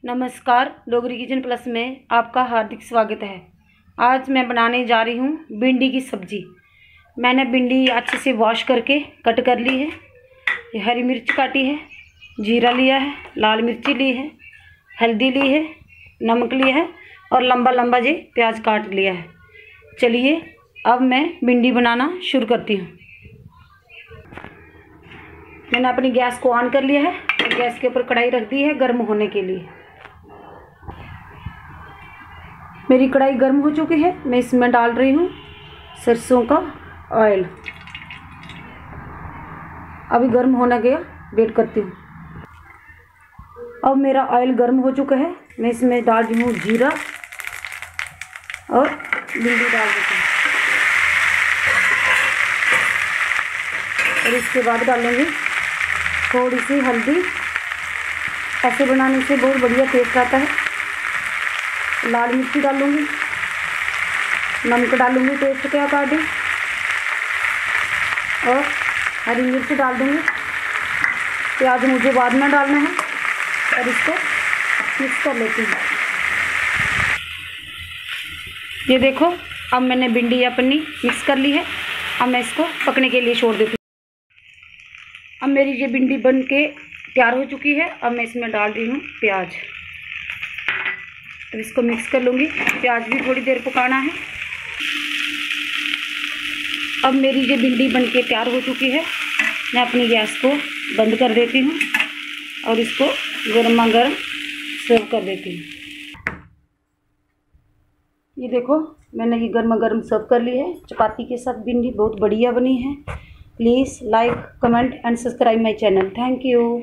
नमस्कार, Dogri kitchen plus में आपका हार्दिक स्वागत है। आज मैं बनाने जा रही हूँ भिंडी की सब्ज़ी। मैंने भिंडी अच्छे से वॉश करके कट कर ली है। ये हरी मिर्च काटी है, जीरा लिया है, लाल मिर्ची ली है, हल्दी ली है, नमक लिया है और लंबा लंबा जी प्याज काट लिया है। चलिए अब मैं भिंडी बनाना शुरू करती हूँ। मैंने अपनी गैस को ऑन कर लिया है। गैस के ऊपर कढ़ाई रख दी है गर्म होने के लिए। मेरी कढ़ाई गर्म हो चुकी है। मैं इसमें डाल रही हूँ सरसों का ऑयल। अभी गर्म होने गया, वेट करती हूँ। अब मेरा ऑयल गर्म हो चुका है। मैं इसमें डाल रही हूँ जीरा और भिंडी डाल देती हूँ और इसके बाद डालेंगे थोड़ी सी हल्दी। ऐसे बनाने से बहुत बढ़िया टेस्ट आता है। लाल मिर्ची डालूंगी, नमक डालूंगी टेस्ट के अकॉर्डिंग और हरी मिर्च डाल दूंगी। प्याज मुझे बाद में डालना है और इसको मिक्स कर लेती हूँ। ये देखो, अब मैंने भिंडी अपनी मिक्स कर ली है। अब मैं इसको पकने के लिए छोड़ देती हूँ। अब मेरी ये भिंडी बन के तैयार हो चुकी है। अब मैं इसमें डाल रही हूँ प्याज। अब इसको मिक्स कर लूँगी। प्याज भी थोड़ी देर पकाना है। अब मेरी ये भिंडी बन के तैयार हो चुकी है। मैं अपनी गैस को बंद कर देती हूँ और इसको गर्मा गर्म सर्व कर देती हूँ। ये देखो, मैंने ये गर्मा गर्म सर्व कर ली है। चपाती के साथ भिंडी बहुत बढ़िया बनी है। Please like, comment and subscribe my channel. Thank you.